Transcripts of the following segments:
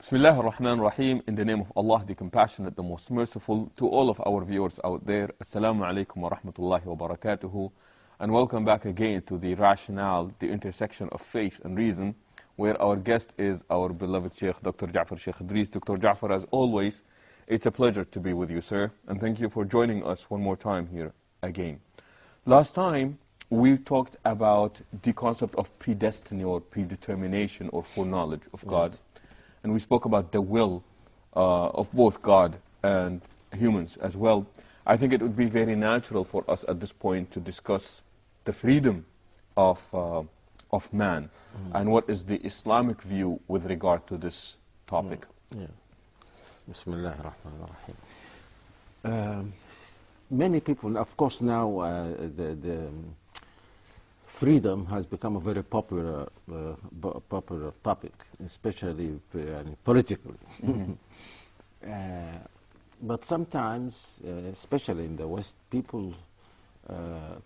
Bismillah ar-Rahman ar-Rahim. In the name of Allah, the Compassionate, the Most Merciful. To all of our viewers out there, Assalamu alaikum wa rahmatullahi wa barakatuhu. And welcome back again to the rationale, the intersection of faith and reason, where our guest is our beloved Sheikh, Dr. Jafar, Sheikh Idris. Dr. Jafar, as always, it's a pleasure to be with you, sir. And thank you for joining us one more time here again. Last time, we talked about the concept of predestiny or predetermination or foreknowledge of God. And we spoke about the will of both God and humans as well. I think it would be very natural for us at this point to discuss the freedom of man and what is the Islamic view with regard to this topic. Bismillah ar-Rahman ar-Rahim. Many people, of course, now the freedom has become a very popular topic, especially politically. But sometimes, especially in the West, people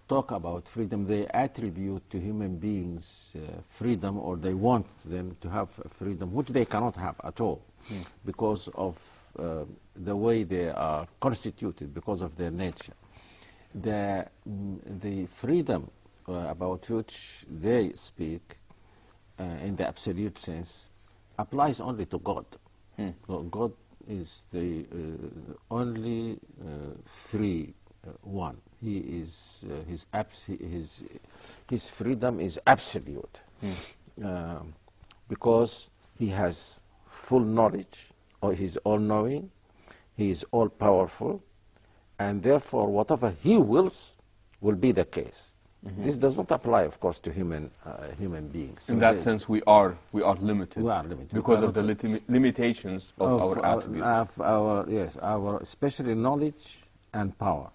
talk about freedom. They attribute to human beings freedom, or they want them to have freedom, which they cannot have at all because of the way they are constituted, because of their nature. The freedom about which they speak in the absolute sense applies only to God. God is the only free one. He is his freedom is absolute because he has full knowledge, or he's all-knowing, he is all-powerful, and therefore whatever he wills will be the case. This does not apply, of course, to human beings. So in that sense, we are limited. We are limited because of the limitations of our attributes. Our especially knowledge and power.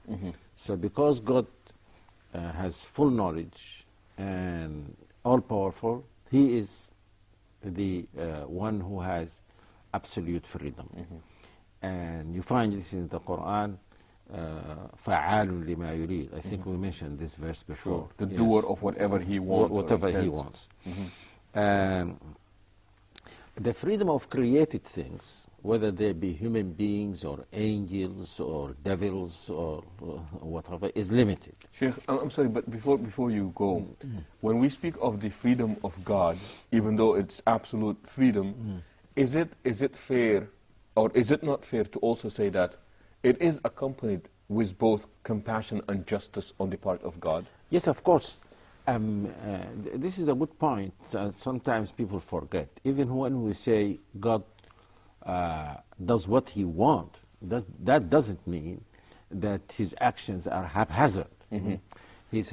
So because God has full knowledge and all-powerful, He is the one who has absolute freedom. And you find this in the Quran. فَعَالٌ لِمَا يُرِيدُ. I think we mentioned this verse before. The doer of whatever he wants. Whatever he wants. The freedom of created things, whether they be human beings or angels or devils or whatever, is limited. Sheikh, I'm sorry, but before you go, when we speak of the freedom of God, even though it's absolute freedom, is it fair, or is it not fair to also say that it is accompanied with both compassion and justice on the part of God? Yes, of course. This is a good point. Sometimes people forget. Even when we say God does what He wants, that doesn't mean that His actions are haphazard. His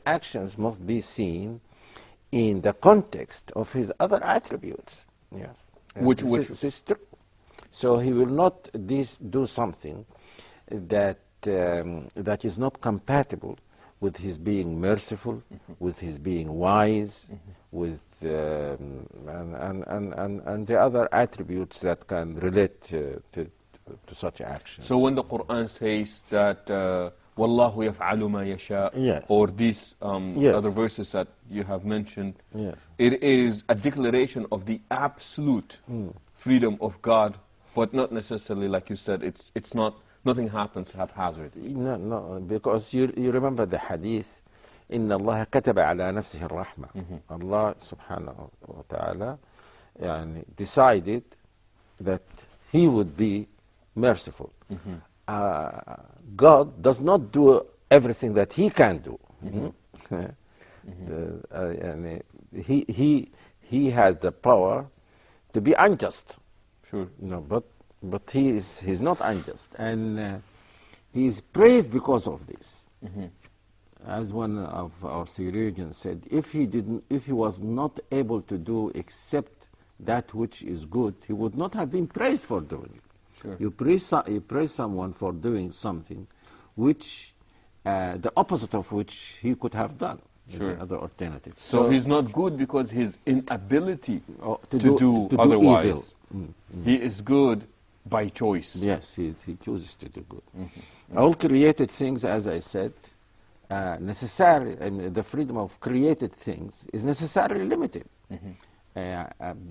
actions must be seen in the context of His other attributes. Yes. Which is true. So He will not do something that is not compatible with His being merciful, with His being wise, with and the other attributes that can relate to such actions. So when the Quran says that وَاللَّهُ يَفْعَلُ مَا يَشَاءُ, or these other verses that you have mentioned, it is a declaration of the absolute freedom of God, but not necessarily, like you said, it's not, nothing happens haphazard. No, because you remember the hadith, إِنَّ اللَّهَ كَتَبَ عَلَى نَفْسِهِ الرَّحْمَةِ. Allah subhanahu wa ta'ala decided that He would be merciful. God does not do everything that He can do. He has the power to be unjust. Sure. No, but he's not unjust, and he is praised because of this. As one of our theologians said, if he was not able to do except that which is good, he would not have been praised for doing it. Sure. You praise someone for doing something which the opposite of which he could have done. Sure. Other alternatives. So he's not good because his inability to do otherwise. Evil. He is good by choice. Yes, he chooses to do good. All created things, as I said, necessarily, the freedom of created things is necessarily limited.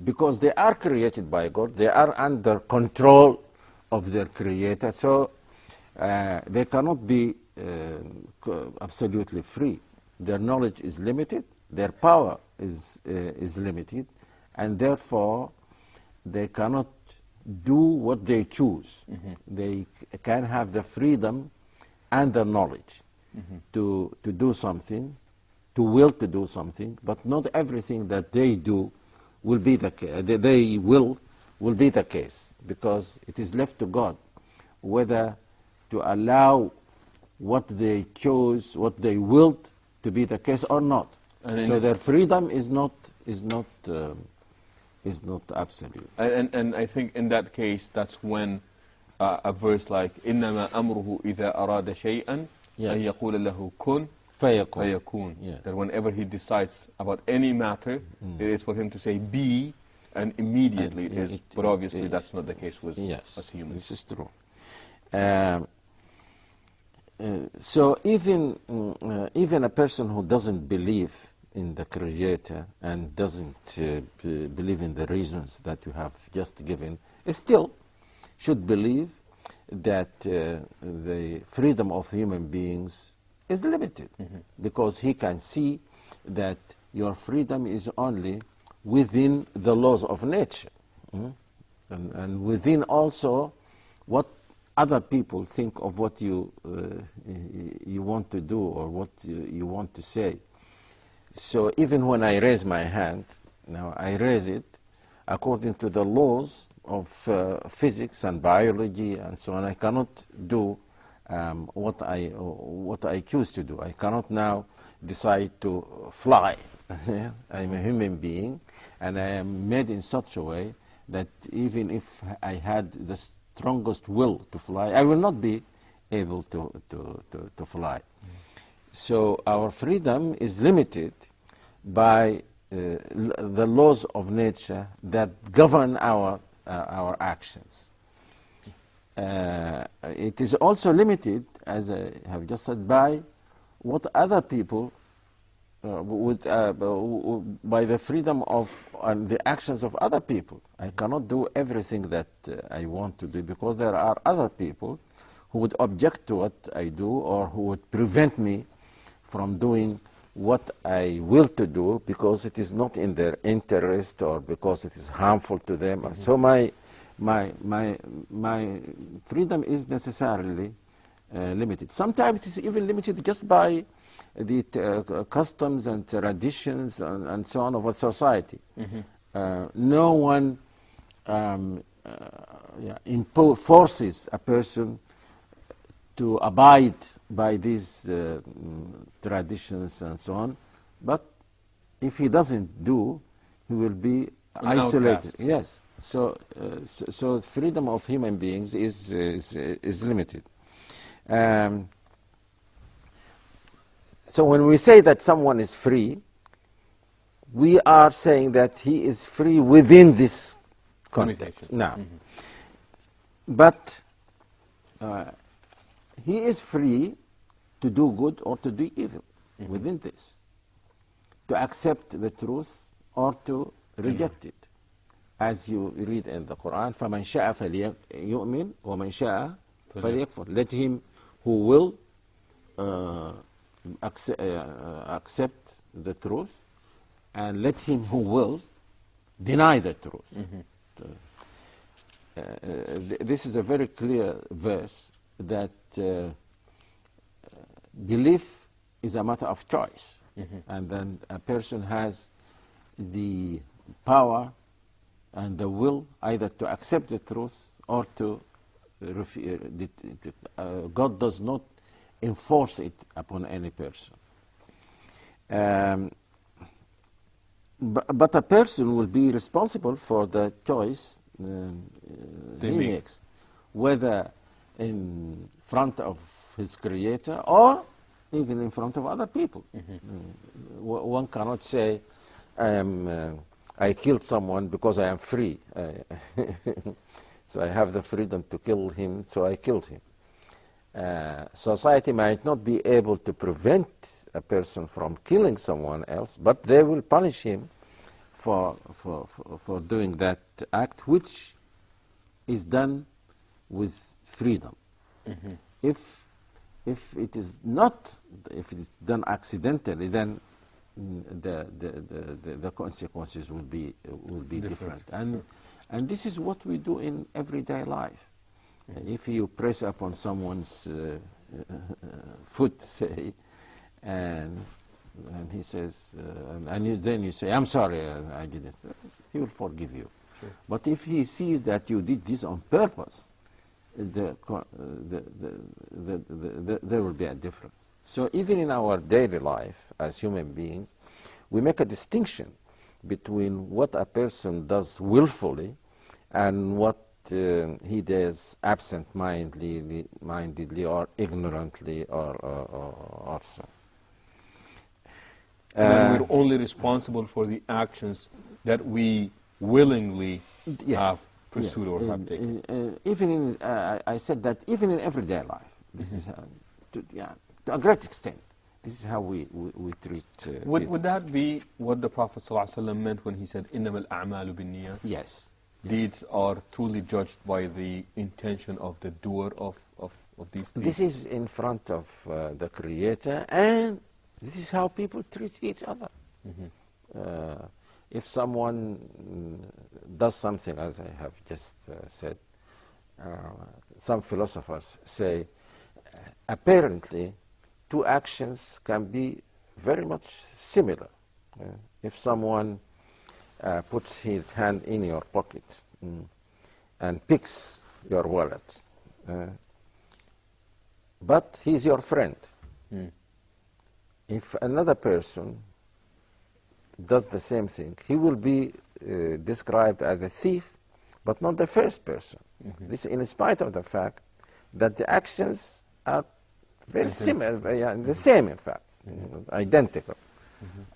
because they are created by God, they are under control of their creator, so they cannot be absolutely free. Their knowledge is limited, their power is limited, and therefore they cannot do what they choose. They can have the freedom and the knowledge to do something, to will to do something, but not everything that they do will be the will be the case, because it is left to God whether to allow what they chose, what they willed to be the case or not. So their freedom is not absolute. And I think in that case, that's when a verse like إنما أمره إذا أراد شيئا أن يقول له كن فيكون. That whenever he decides about any matter, it is for him to say be, and immediately it is. But obviously that's not the case with us humans. This is true. So even a person who doesn't believe in the Creator and doesn't believe in the reasons that you have just given, still should believe that the freedom of human beings is limited, because he can see that your freedom is only within the laws of nature, and within also what other people think of what you want to do or what you want to say. So even when I raise my hand, now I raise it according to the laws of physics and biology and so on. I cannot do what I choose to do. I cannot now decide to fly. I'm a human being, and I am made in such a way that even if I had the strongest will to fly, I will not be able to fly. So our freedom is limited by the laws of nature that govern our actions. It is also limited, as I have just said, by what other people by the freedom of the actions of other people. I cannot do everything that I want to do, because there are other people who would object to what I do, or who would prevent me from doing what I will to do, because it is not in their interest or because it is harmful to them. So my freedom is necessarily limited. Sometimes it is even limited just by the customs and traditions and so on of a society. No one forces a person to abide by these traditions and so on, but if he doesn't do, he will be isolated. Yes. So freedom of human beings is limited. So when we say that someone is free, we are saying that he is free within this context. Now, but he is free to do good or to do evil within this, to accept the truth or to reject it. As you read in the Quran, فَمَنْ شَاءَ فَلْيُؤْمِنْ وَمَنْ شَاءَ فَلْيَكْفُرْ. Let him who will accept the truth, and let him who will deny the truth. This is a very clear verse that belief is a matter of choice, and then a person has the power and the will either to accept the truth or to refuse. God does not enforce it upon any person. But a person will be responsible for the choice he makes, whether in front of his Creator or even in front of other people. One cannot say, I killed someone because I am free. So I have the freedom to kill him, so I killed him. Society might not be able to prevent a person from killing someone else, but they will punish him for doing that act, which is done with freedom. If it is not, if it is done accidentally, then the consequences will be different. And this is what we do in everyday life. If you press upon someone's foot, say, and he says, then you say, "I'm sorry, I did it," he will forgive you. Sure. But if he sees that you did this on purpose, there will be a difference. So even in our daily life as human beings, we make a distinction between what a person does willfully and what he does absent-mindedly or ignorantly or so. And we're only responsible for the actions that we willingly have pursued or have taken. Even in, I said that even in everyday life, this is to a great extent, this is how we treat would that be what the Prophet ﷺ meant when he said, إِنَّمَا الْأَعْمَالُ بِالنِّيَّةِ? Yes. Deeds are truly judged by the intention of the doer of these deeds. This is in front of the Creator, and this is how people treat each other. If someone does something, as I have just said, some philosophers say, apparently, two actions can be very much similar. If someone puts his hand in your pocket and picks your wallet, but he's your friend. If another person does the same thing, he will be described as a thief, but not the first person. This in spite of the fact that the actions are very similar, the same in fact, identical.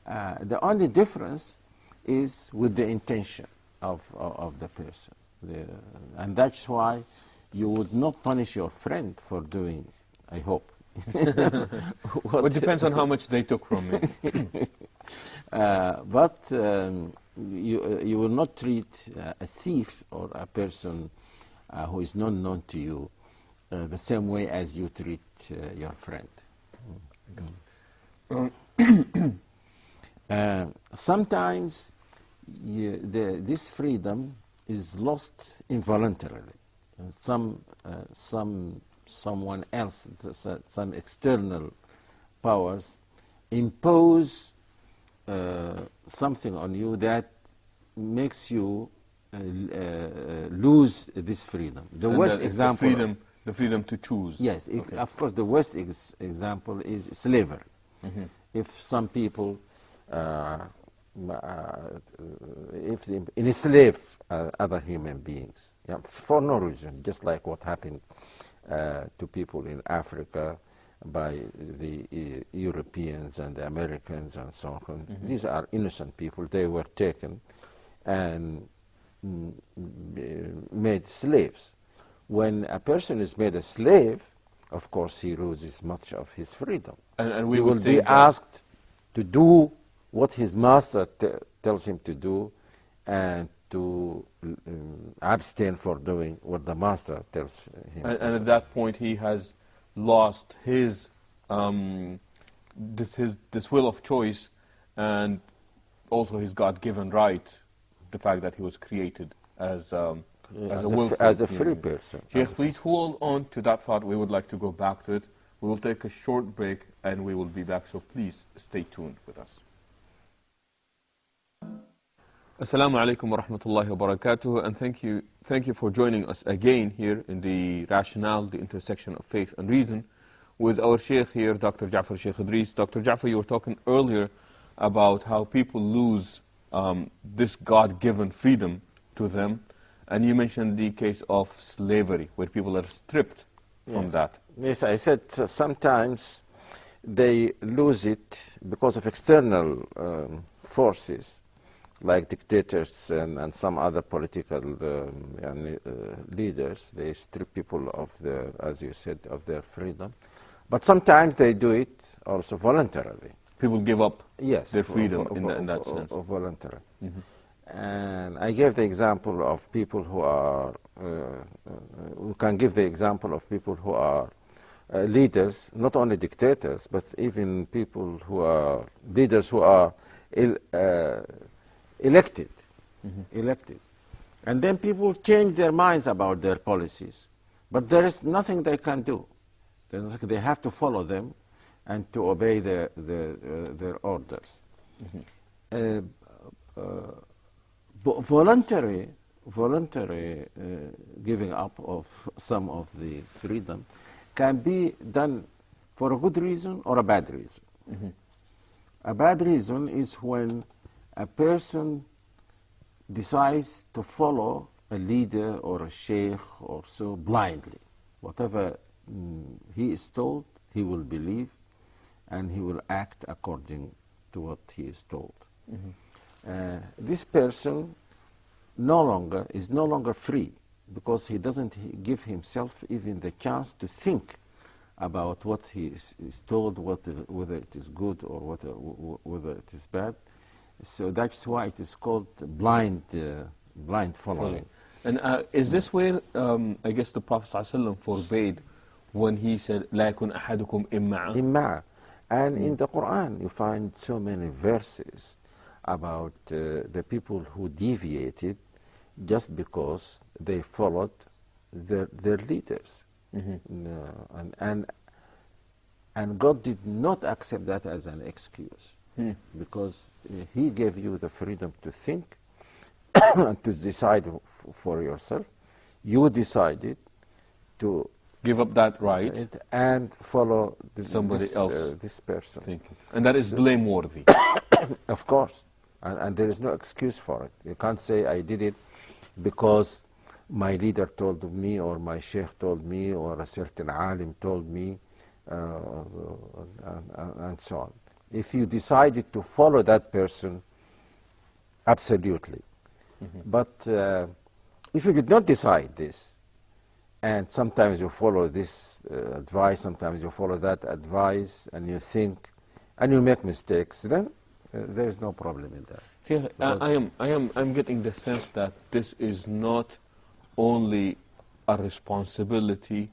The only difference is with the intention of the person. And that's why you would not punish your friend for doing, I hope. Well, it depends on how much they took from me. But you will not treat a thief or a person who is not known to you the same way as you treat your friend. Sometimes this freedom is lost involuntarily. Someone else, some external powers impose something on you that makes you lose this freedom. The worst example, the freedom to choose. Yes, of course. The worst example is slavery. If some people, if they enslave other human beings, for no reason, just like what happened to people in Africa by the Europeans and the Americans and so on. These are innocent people. They were taken and made slaves. When a person is made a slave, of course he loses much of his freedom. And we he will be asked to do what his master tells him to do, and to abstain for doing what the master tells him. And at that point, he has lost his this will of choice, and also his God-given right, the fact that he was created as a free person. Sheikh, please hold on to that thought. We would like to go back to it. We will take a short break, and we will be back. So please stay tuned with us. Assalamu alaikum wa rahmatullahi wa barakatuh, and thank you for joining us again here in the Rationale, the intersection of faith and reason, with our Sheikh here, Dr. Jafar, Sheikh Idris. Dr. Jafar, you were talking earlier about how people lose this God-given freedom to them, and you mentioned the case of slavery, where people are stripped from that. Yes, I said sometimes they lose it because of external forces, like dictators and some other political leaders. They strip people of their, as you said, of their freedom. But sometimes they do it also voluntarily. People give up their freedom in that sense. Voluntarily. And I gave the example of people who are, we can give the example of people who are leaders, not only dictators, but even people who are leaders who are elected. Elected. And then people change their minds about their policies. But there is nothing they can do. They have to follow them and to obey their orders. Voluntary giving up of some of the freedom can be done for a good reason or a bad reason. A bad reason is when a person decides to follow a leader or a sheikh or so blindly. Whatever he is told, he will believe, and he will act according to what he is told. This person is no longer free, because he doesn't give himself even the chance to think about what he is told, whether it is good or whether it is bad. So that's why it is called blind following. And is this where, I guess, the Prophet ﷺ forbade when he said, لا يكن أحدكم إمعا? And in the Quran, you find so many verses about the people who deviated just because they followed their leaders. And God did not accept that as an excuse, because he gave you the freedom to think and to decide for yourself. You decided to give up that right and follow somebody else, this person. Thinking. And that is blameworthy. Of course. And there is no excuse for it. You can't say, I did it because my leader told me, or my sheikh told me, or a certain alim told me, and so on. If you decided to follow that person, absolutely. But if you did not decide this, and sometimes you follow this advice, sometimes you follow that advice, and you think, and you make mistakes, then there is no problem in that. I'm getting the sense that this is not only a responsibility,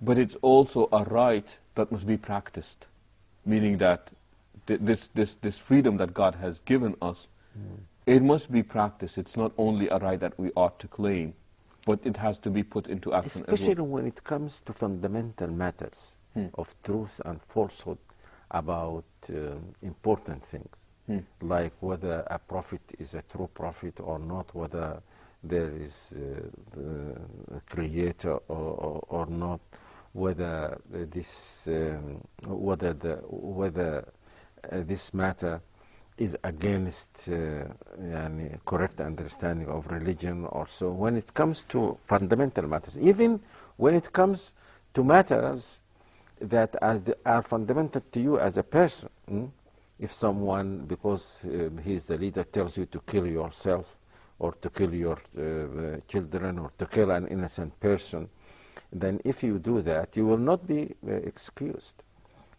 but it's also a right that must be practiced. Meaning that this freedom that God has given us, it must be practiced. It's not only a right that we ought to claim, but it has to be put into action as especially well. when it comes to fundamental matters of truth and falsehood about important things, like whether a prophet is a true prophet or not, whether there is the creator or not, whether this this matter is against correct understanding of religion or so. When it comes to fundamental matters, even when it comes to matters that are fundamental to you as a person, if someone, because he is the leader, tells you to kill yourself or to kill your children or to kill an innocent person, then if you do that, you will not be excused,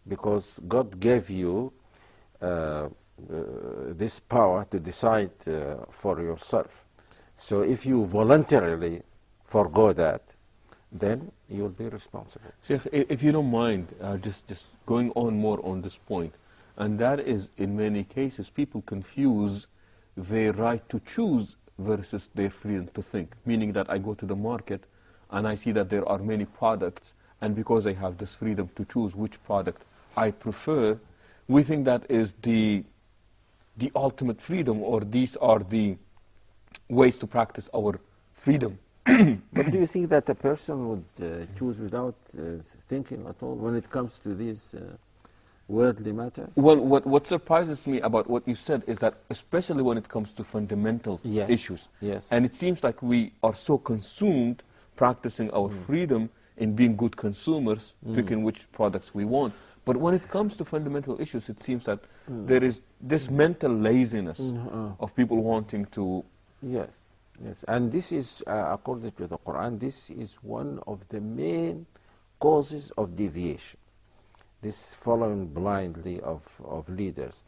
because God gave you this power to decide for yourself. So if you voluntarily forgo that, then you will be responsible. Sheikh, if you don't mind, just going on more on this point, and that is, in many cases, people confuse their right to choose versus their freedom to think. Meaning that I go to the market and I see that there are many products, and because I have this freedom to choose which product I prefer, we think that is the ultimate freedom, or these are the ways to practice our freedom. But do you think that a person would choose without thinking at all when it comes to these worldly matters? Well, what surprises me about what you said is that, especially when it comes to fundamental issues, and it seems like we are so consumed practicing our freedom in being good consumers, picking which products we want. But when it comes to fundamental issues, it seems that there is this mental laziness of people wanting to... Yes, and this is, according to the Quran, this is one of the main causes of deviation, this following blindly of leaders,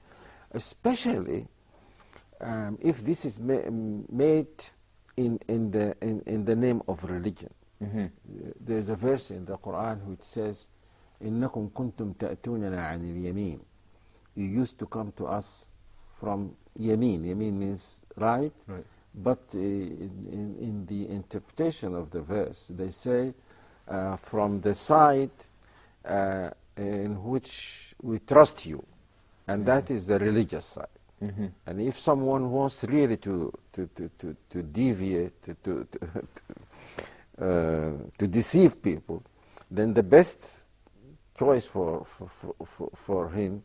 especially if this is made in the name of religion. There's a verse in the Quran which says, إنكم كنتم تأتوننا عن اليمين. You used to come to us from Yamin. Yamin means right. But in the interpretation of the verse, they say from the side in which we trust you, and that is the religious side. And if someone wants really to deviate, to deceive people, then the best choice for him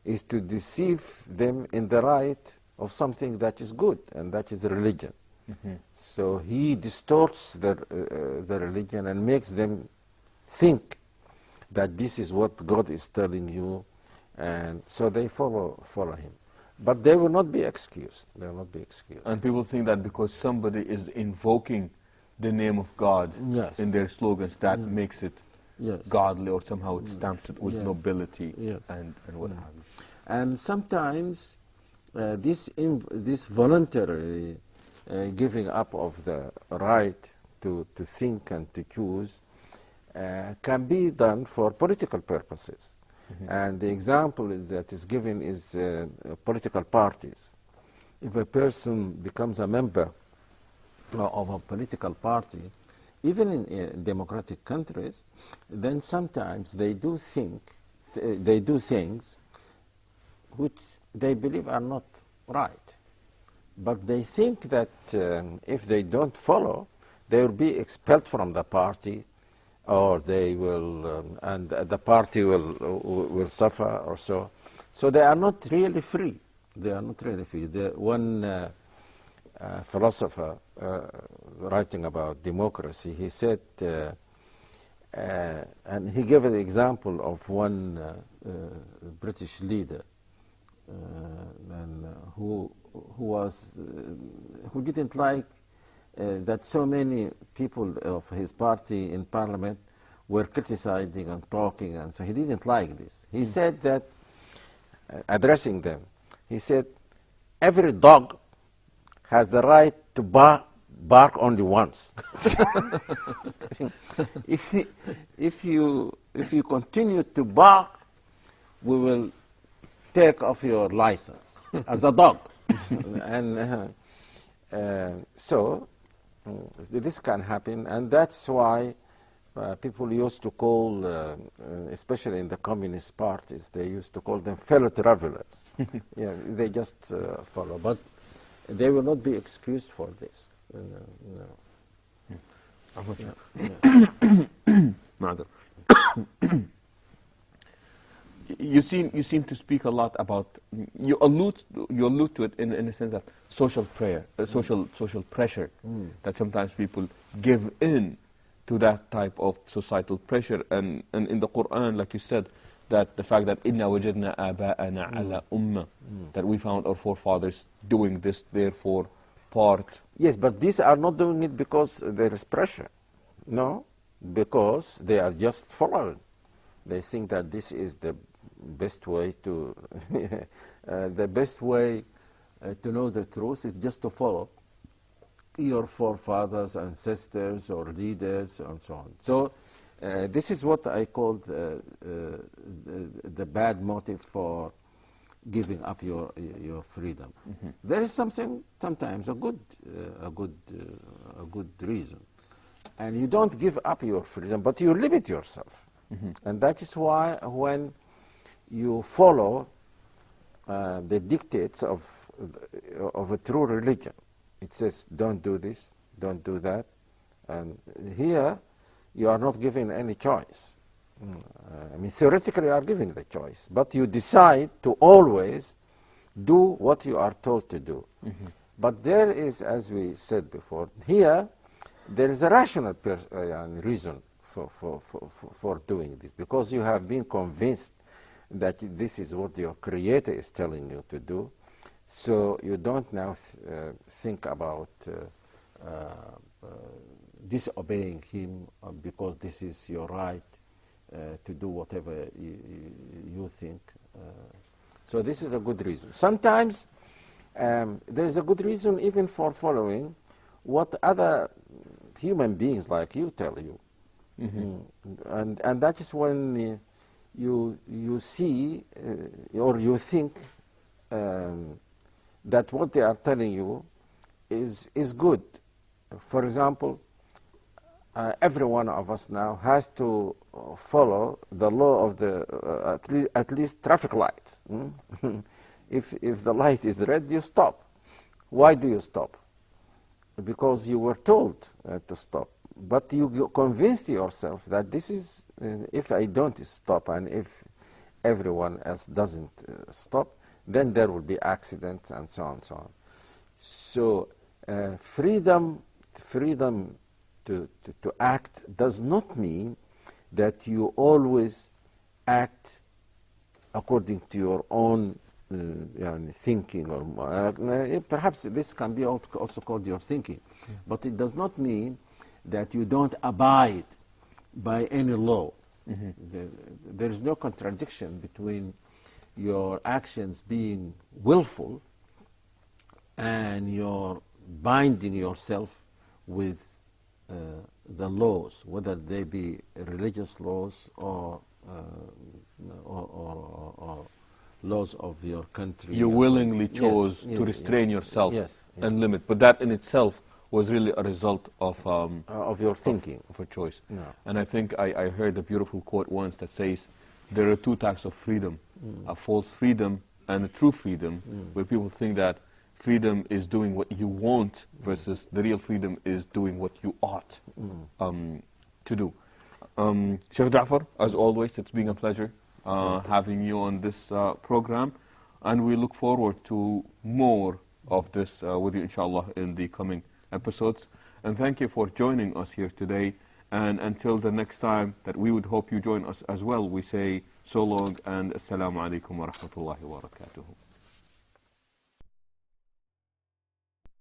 is to deceive them in the right of something that is good, and that is religion. So he distorts the religion and makes them think that this is what God is telling you, and so they follow him. But they will not be excused. They will not be excused. And people think that because somebody is invoking the name of God in their slogans, that makes it godly, or somehow it stamps it with nobility and what have you. And sometimes this voluntary giving up of the right to think and to choose can be done for political purposes. And the example that is given is political parties. If a person becomes a member of a political party, even in democratic countries, then sometimes they do things which they believe are not right. But they think that if they don't follow, they will be expelled from the party, or they will, and the party will suffer or so. So they are not really free. They are not really free. One philosopher writing about democracy, he said, and he gave an example of one British leader and who didn't like that so many people of his party in parliament were criticizing and talking, and so he didn't like this. He said that, addressing them, he said, every dog has the right to bark only once. If you continue to bark, we will take off your license as a dog. And so this can happen, and that's why people used to call, especially in the communist parties, they used to call them fellow travelers. They just follow, but they will not be excused for this. You seem to speak a lot about, you allude to it in the sense that social pressure, that sometimes people give in to that type of societal pressure, and in the Quran, like you said, that the fact that inna wajadna aba'ana ala ummah, that we found our forefathers doing this, therefore part. Yes, but these are not doing it because there is pressure. No, because they are just following. They think that this is the best way to the best way to know the truth is just to follow your forefathers, ancestors, or leaders, and so on. So this is what I call the bad motive for giving up your freedom. There is sometimes a good reason, and you don't give up your freedom, but you limit yourself, and that is why when you follow the dictates of a true religion, it says don't do this, don't do that, and here you are not given any choice. I mean, theoretically you are given the choice, but you decide to always do what you are told to do. But there is, as we said before, here there is a rational reason for doing this, because you have been convinced that this is what your Creator is telling you to do. So you don't now think about disobeying Him because this is your right to do whatever you think. So this is a good reason. Sometimes there's a good reason even for following what other human beings like you tell you. And that is when you see or you think that what they are telling you is good. For example, every one of us now has to follow the law of the at least traffic lights. If the light is red, you stop. Why do you stop? Because you were told to stop. But you convinced yourself that this is, if I don't stop and if everyone else doesn't stop, then there will be accidents and so on and so on. So freedom to act does not mean that you always act according to your own thinking, or perhaps this can be also called your thinking, but it does not mean that you don't abide by any law. There is no contradiction between your actions being willful and your binding yourself with the laws, whether they be religious laws or laws of your country. You willingly chose to restrain yourself and limit, but that in itself was really a result of your thinking, of a choice. Yeah. And I think I heard a beautiful quote once that says there are two types of freedom: a false freedom and a true freedom, where people think that freedom is doing what you want versus the real freedom is doing what you ought to do. Sheikh Jafar, as always, it's been a pleasure having you on this program, and we look forward to more of this with you, inshallah, in the coming episodes. And thank you for joining us here today. And until the next time that we would hope you join us as well, we say so long and assalamu alaikum wa rahmatullahi wa barakatuhu.